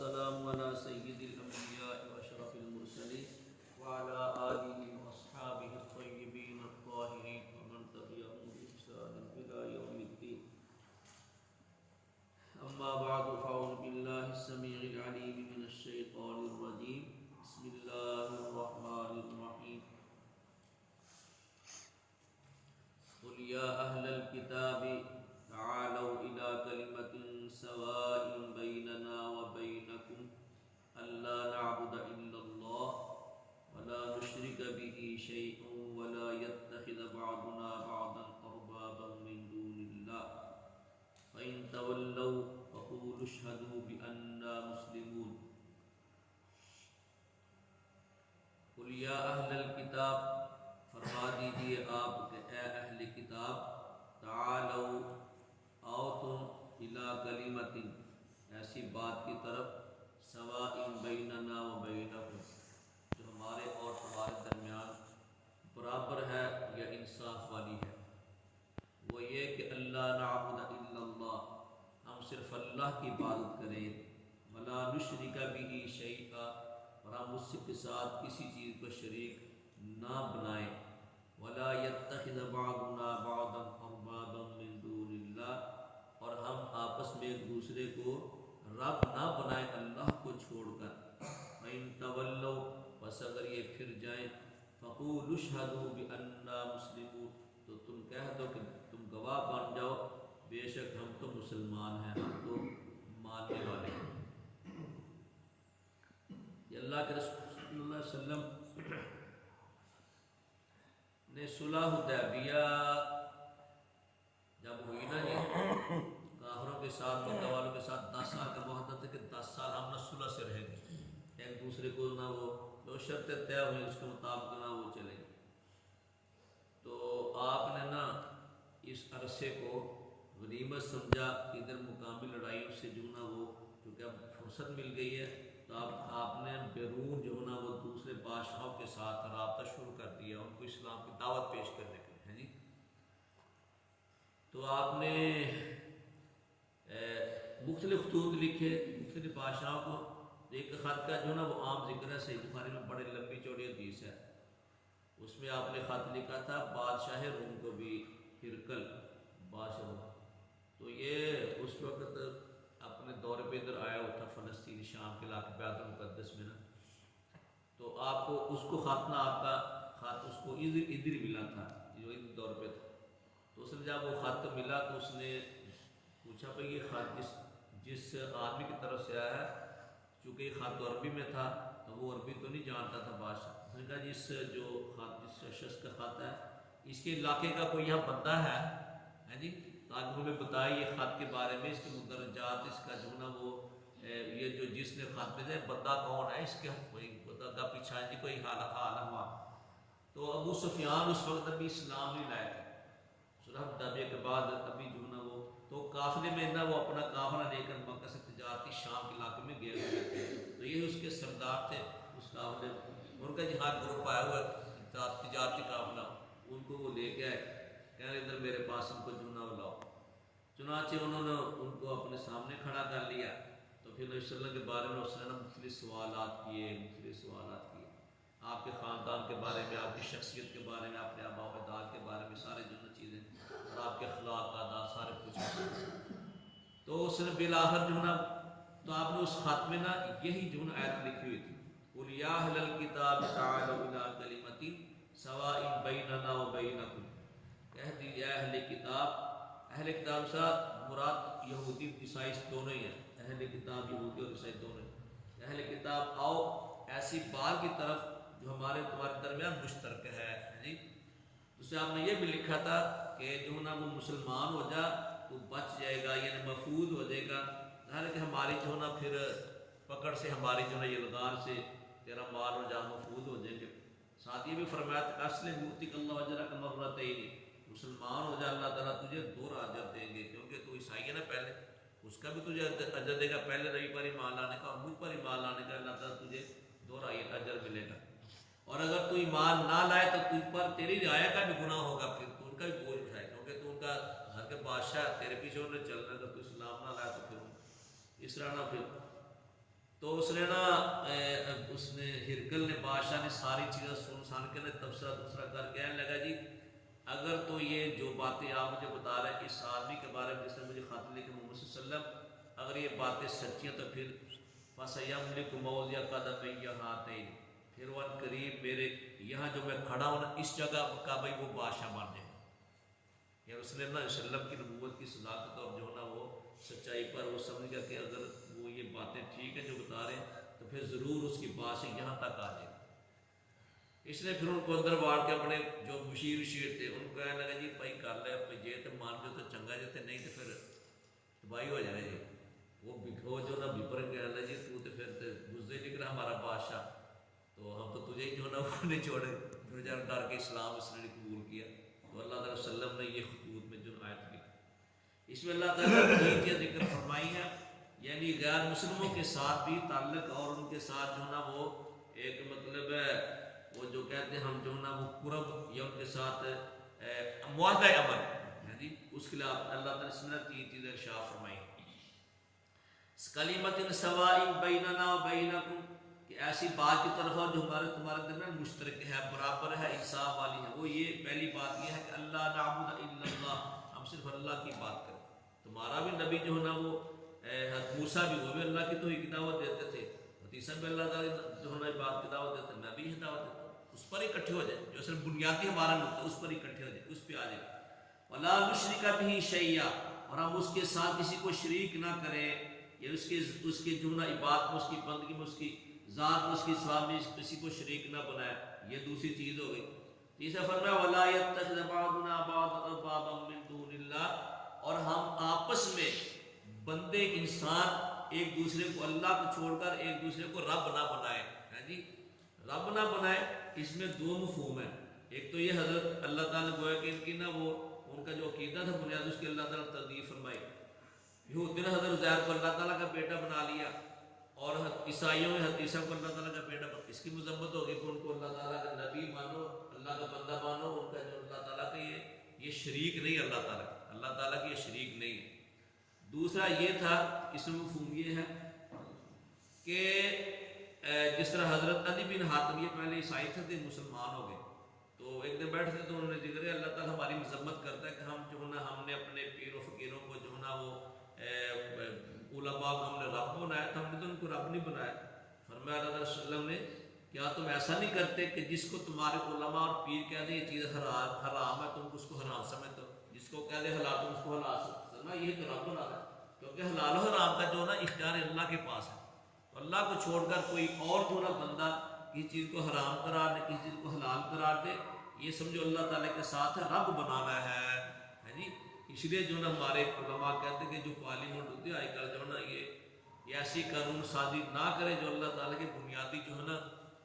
والسلام على سيد الأنبياء وأشرف المرسلين وعلى آله وأصحابه الطيبين الطاهرين ومن تبعهم بإحسان إلى يوم الدين. أما بعد فأعوذ بالله السميع العليم من الشيطان الرجيم. بسم الله الرحمن الرحيم. قل يا أهل الكتاب تعالوا إلى كلمة سواء بيننا وبينكم ألا نعبد إلا الله ولا نشرك به شيئا ولا يتخذ بعضنا بعضا أربابا من دون الله فإن تولوا فقولوا اشهدوا بأننا مسلمون. قل يا أهل الكتاب، فرما دیجیے آپ کہ اے اہل کتاب، تعالوا، آؤ تم، الی کلمۃ، ایسی بات کی طرف، سواء بیننا و بینکم، جو ہمارے اور تمہارے درمیان برابر ہے یا انصاف والی ہے. وہ یہ کہ اللہ نعبد الا اللہ، ہم صرف اللہ کی عبادت کریں، ولا نشرک بہ شیئا، اور ہم اس کے ساتھ کسی چیز کو شریک نہ بنائیں، ولا يتخذ بعضنا بعضا اربابا من دون اللہ، اور ہم آپس میں ایک دوسرے کو رب نہ بنائیں اللہ کو چھوڑ کر. فإن تولوا، بس اگر یہ پھر جائیں، فقولوا اشہدوا بأننا مسلمون، تو تم کہہ دو کہ تم گواہ بن جاؤ بے شک ہم تو مسلمان ہیں، ہم تو ماننے والے ہیں. یہ اللہ کے رسول صلی اللہ علیہ وسلم نے صلح حدیبیہ جب ہوئی نا جی، کافروں کے ساتھ، مکہ والوں کے ساتھ 10 سال کا معاہدہ تھا کہ 10 سال ہم نہ صلح سے رہیں گے، ایک دوسرے کو نہ وہ جو شرطیں طے ہوئی اس کے مطابق نہ وہ چلیں گے. تو آپ نے نا اس عرصے کو غنیمت سمجھا، ادھر مقامی لڑائیوں سے جو نا وہ چونکہ اب فرصت مل گئی ہے، تو اب آپ نے بیرون جو نا وہ دوسرے بادشاہوں کے ساتھ رابطہ شروع کر دیا، ان کو اسلام کی دعوت پیش کرنے کے لیے. جی تو آپ نے مختلف خطوط لکھے مختلف بادشاہوں کو. ایک خط کا جو نا وہ عام ذکر ہے صحیح بخاری میں، بڑے لمبی چوڑی حدیث ہے. اس میں آپ نے خط لکھا تھا بادشاہ روم کو بھی، ہرقل بادشاہ. تو یہ اس وقت اپنے دور پہ ادھر آیا ہوا تھا فلسطین شام کے علاقے بیت المقدس میں نا. تو آپ کو اس کو خط نا، آپ کا خط اس کو ادھر ملا تھا جو ادھر دور پہ تھا. تو اس نے جب وہ خط ملا تو اس نے پوچھا بھائی یہ خط جس آدمی کی طرف سے آیا ہے، چونکہ یہ خط عربی میں تھا تو وہ عربی تو نہیں جانتا تھا بادشاہ. اس نے کہا جس شخص کا خط ہے اس کے علاقے کا کوئی یہاں بندہ ہے جی، تو آج ہمیں بتائے یہ خط کے بارے میں، اس کے مدرجات، اس کا جو نا وہ یہ جو جس نے خط بھیجا ہے بندہ کون ہے، اس کے کوئی بندہ کا پیچھا جی کوئی حال ہوا. تو ابو سفیان اس وقت ابھی اسلام نہیں لائے تھے، صلح حدیبیہ کے بعد ابھی جو نا وہ تو قافلے میں نا وہ اپنا قافلہ لے کر مکہ سے تجارتی شام کے علاقے میں گئے ہوئے تھے. تو یہ اس کے سردار تھے اس قافلے، ان کا جہاں گروپ آیا ہوا تجارتی قافلہ، ان کو وہ لے کے آئے، کہنے ادھر میرے پاس ان کو جو نا وہ لاؤ. چنانچہ انہوں نے ان کو اپنے سامنے کھڑا کر لیا. تو پھر نبی صلی اللہ علیہ وسلم کے بارے میں اس نے مختلف سوالات کیے. آپ کے خاندان کے بارے میں، آپ کی شخصیت کے بارے میں، اپنے آباء و اجداد کے بارے میں سارے جو چیزیں، اور آپ کے اخلاق عادات سارے کچھ. تو اس نے بالآخر جو نا، تو آپ نے اس خط میں نا یہی جو نا آیت لکھی ہوئی تھی، قُلْ يَا أَهْلَ الْكِتَابِ تَعَالَوْا إِلَىٰ كَلِمَةٍ سَوَاءٍ بَيْنَنَا وَبَيْنَكُمْ. کہہ دیجیے اہل کتاب، اہل کتاب سے مراد یہودی عیسائی دونوں ہی ہیں، اہل کتاب یہودی اور عیسائی دونوں ہیں. اہل کتاب آؤ ایسی بات کی طرف جو ہمارے تمہارے درمیان مشترک ہے جی. اس سے آپ نے یہ بھی لکھا تھا کہ جو نا وہ مسلمان ہو جا تو بچ جائے گا، یعنی محفوظ ہو جائے گا. حالانکہ ہماری جو نا پھر پکڑ سے، ہماری جو نا یلغار سے تیرا مال و جان محفوظ ہو جائیں گے. ساتھ یہ بھی فرمایا تھا اصل یؤتک اللہ اجرک مرتین، مسلمان ہو جا اللہ تعالیٰ تجھے 2 اجر دیں گے، کیونکہ تو عیسائی ہے نا، پہلے اس کا بھی تجھے اجر دے گا، پہلے نبی پر ایمان لانے کا اور مجھ پر ایمان لانے کا، اللہ تعالیٰ تجھے 2 اجر ملے گا. اور اگر تو ایمان نہ لائے تو تجھ پر تیری رعایا کا بھی گناہ ہوگا، پھر تو ان کا بھی بوجھ اٹھائے، کیونکہ تو ان کا گھر کے بادشاہ تیرے پیچھے انہوں نے چلنا. اگر تو اسلام نہ لائے تو پھر اس طرح نہ پھر تو اس نے نا اس نے ہرکل نے بادشاہ نے ساری چیزیں سن کے نا تبصرہ کر کے کہنے لگا جی اگر تو یہ جو باتیں آپ مجھے بتا رہے ہیں اس آدمی کے بارے میں جس نے مجھے خط لکھے محمد صلی اللہ علیہ وسلم، اگر یہ باتیں سچی ہیں تو پھر فَسَيَمْلِكُ مَوْضِعَ قَدَمَيَّ هَاتَيْنِ، پھر وہ قریب میرے یہاں جو میں کھڑا ہوں نا اس جگہ کا بھائی وہ بادشاہ بن جائے گا. یعنی اس نے نا وسلم کی نبوت کی صداقت اور جو نا وہ سچائی پر وہ سمجھ گیا کہ اگر وہ یہ باتیں ٹھیک ہیں جو بتا رہے ہیں تو پھر ضرور اس کی بادشاہ یہاں تک آ جائے گا. اس نے پھر ان کو اندر واڑ کے اپنے جو مشیر تھے ان کو کہنے لگا جی بھائی کر لے اپنے جے تو مان جو تو چنگا جاتے نہیں تو پھر تباہی ہو جائے جی. وہ جو نا بپر کہنے لگا جی تو پھر گزرے نکلا ہمارا بادشاہ تو ہم تو تجھے ہی جو نا وہ نہیں چھوڑے. پھر جب ڈر کے اسلام اس نے قبول کیا تو اللہ تعالیٰ وسلم نے یہ خطوط میں جو آیت لکھی اس میں اللہ تعالیٰ نے یہ چیز ذکر فرمائی ہے یعنی غیر مسلموں کے ساتھ بھی تعلق اور ان کے ساتھ جو نا وہ ایک مطلب وہ جو کہتے ہیں ہم جو نا وہ قرب یا ان کے ساتھ معاہدہ عمل ہے جی اس کے لیے اللہ تعالیٰ نے سنت کی چیزیں ارشاد فرمائی کلمۃ سواء بیننا و بینکم کہ ایسی بات کی طرف جو ہمارے تمہارے درمیان مشترک ہے برابر ہے انصاف والی ہے. وہ یہ پہلی بات یہ ہے کہ اللہ نعبد الا اللہ، ہم صرف اللہ کی بات کریں. تمہارا بھی نبی جو ہے نا وہ موسیٰ بھی وہ بھی اللہ کی توحید کی دعوت دیتے تھے، عیسیٰ بھی اللہ تعالیٰ جو ہے نا بات کی دعوت دیتے ہیں، میں بھی یہ دعوت دیتا ہوں. اس پر اکٹھے ہو جائے جو صرف بنیادی ہمارا نقطہ اس پر اکٹھے ہو جائے اس پہ آ جائے. ولا نشرک به شیئا، اور ہم اس کے ساتھ کسی کو شریک نہ کریں یا اس کے جو نا عبادت میں اس کی بندگی میں اس کی ذات میں اس کی ثواب میں کسی کو شریک نہ بنائے. یہ دوسری چیز ہو گئی. تیسرا فرمایا ولا يتخذ بعضنا بعضا اربابا من دون اللہ، اور ہم آپس میں بندے انسان ایک دوسرے کو اللہ کو چھوڑ کر ایک دوسرے کو رب نہ بنائے. ہے جی رب نہ بنائے. اس میں دو مفہوم ہیں. ایک تو یہ حضرت اللہ تعالیٰ نے گویا کہ ان کی نا وہ ان کا جو عقیدہ تھا بنیاد اس کی اللہ تعالیٰ نے تردید فرمائی. یہودیوں نے حضرت عزیر کو اللہ تعالیٰ کا بیٹا بنا لیا اور عیسائیوں نے حضرت عیسیٰ کو اللہ تعالیٰ کا بیٹا بنا. اس کی مذمت ہوگی کہ ان کو اللہ تعالیٰ کا نبی مانو، اللہ کا بندہ مانو. ان کا جو اللہ تعالیٰ کا یہ شریک نہیں، اللہ تعالیٰ کی یہ شریک نہیں. دوسرا یہ تھا اس میں مفہوم یہ ہے کہ جس طرح حضرت علی بن حاتم یہ پہلے عیسائی تھے مسلمان ہو گئے تو ایک دن بیٹھتے تو انہوں نے ذکر ہے اللہ تعالیٰ ہماری مذمت کرتا ہے کہ ہم جو ہے نا ہم نے اپنے پیر و فقیروں کو جو ہے نا وہ علماء کو ہم نے رب بنایا تھا، ہم نے تو ان کو رب نہیں بنایا. فرمایا اللہ علیہ وسلم نے کیا تم ایسا نہیں کرتے کہ جس کو تمہارے علماء اور پیر کہہ دیں یہ چیز حرام ہے تم اس کو حرام سمجھتے ہو، جس کو کہہ دیں حلال تم اس کو حلال سمجھتے ہو. یہ تو رب بنا ہے کیونکہ حلال و حرام کا جو نا اختیار اللہ کے پاس ہے. تو اللہ کو چھوڑ کر کوئی اور جو نا بندہ کسی چیز کو حرام قرار دے کسی چیز کو حلال قرار دے یہ سمجھو اللہ تعالیٰ کے ساتھ رب بنانا ہے جی. اس لیے جو نا ہمارے علماء کہتے ہیں کہ جو پارلیمنٹ ہوتی ہے آج کل جو نا یہ ایسی قانون سازی نہ کرے جو اللہ تعالیٰ کے بنیادی جو ہے نا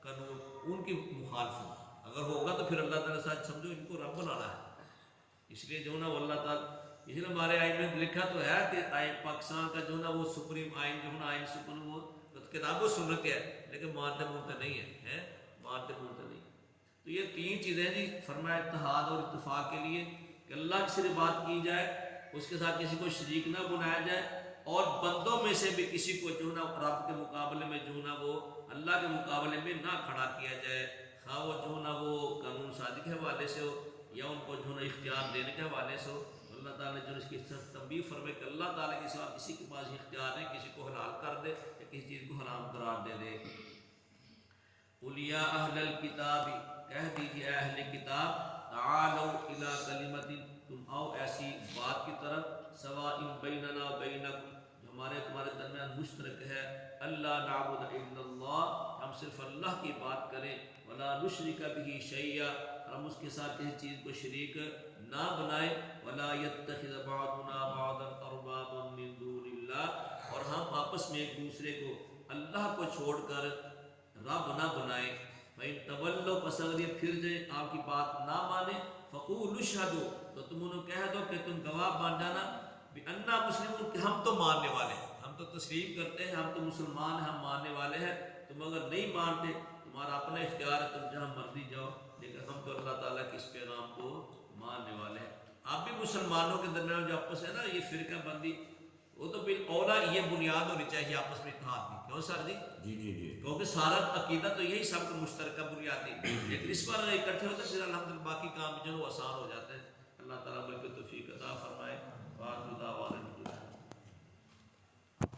قانون ان کی مخالفت اگر ہوگا تو پھر اللہ تعالیٰ ساتھ سمجھو ان کو رب بنانا ہے. اس لیے جو نا وہ اللہ تعالیٰ اس لیے ہمارے آئین میں لکھا تو ہے کہ آئین پاکستان کا جو نا وہ سپریم آئین جو ہے نا آئین سپریم وہ کتاب و سنت ہے لیکن مانتے مونتے نہیں ہے مانتے مونتے نہیں. تو یہ تین چیزیں جی فرمایا اتحاد اور اتفاق کے لیے کہ اللہ کی صرف بات کی جائے اس کے ساتھ کسی کو شریک نہ بنایا جائے اور بندوں میں سے بھی کسی کو جو نا رب کے مقابلے میں جو نا وہ اللہ کے مقابلے میں نہ کھڑا کیا جائے خواہ وہ جو نا وہ قانون سازی کے حوالے سے ہو یا ان کو جو نا اختیار دینے کے حوالے سے ہو. اللہ تعالیٰ نے جو اس کی تنبیہ فرمائے کہ اللہ تعالیٰ کے سوا کسی کے پاس اختیار نہیں کسی کو حلال کر دے یا کسی چیز کو حرام قرار دے دے. قُلْ يَا أَهْلَ الْكِتَابِ کہہ دیجیے اے اہل کتاب تعالوا الی کلمۃ تم آؤ ایسی بات کی طرف سواء بیننا و بینکم جو تمہارے درمیان مشترک ہے اللہ نعبد الا اللہ ہم صرف اللہ کی بات کریں ولا نشرک به شیئا ہم اس کے ساتھ کسی چیز کو شریک نہ بنائیں ولا يتخذ بعضنا بعضا اربابا من دون اللہ اور ہم آپس میں ایک دوسرے کو اللہ کو چھوڑ کر رب نہ بنائیں. فَإِن تَوَلَّوْا پس اگر یہ پھر جائے آپ کی بات نہ مانے فَقُولُوا اشْهَدُوا تو تم انہوں کہہ دو کہ تم گواہ بن جانا بِأَنَّا مُسْلِمُونَ کہ ہم تو ماننے والے ہیں ہم تو تسلیم کرتے ہیں ہم تو مسلمان ہیں ہم ماننے والے ہیں. تم اگر نہیں مانتے تمہارا اپنا اختیار ہے تم جہاں مرضی جاؤ لیکن ہم تو اللہ تعالیٰ کے اس پیغام کو ماننے والے ہیں. آپ بھی مسلمانوں کے درمیان جو آپس ہے نا یہ فرقہ بندی وہ تو بالاولا یہ بنیاد ہونی چاہیے آپس میں اتحاد کی. کیوں سر جی؟ جی جی جی کیونکہ سارا عقیدہ تو یہی سب کا مشترکہ بنیادی، لیکن اس پر اکٹھے ہوتے ہیں پھر الحمدللہ باقی کام جو ہے وہ آسان ہو جاتے ہیں. اللہ تعالیٰ ملک توفیق عطا فرمائے.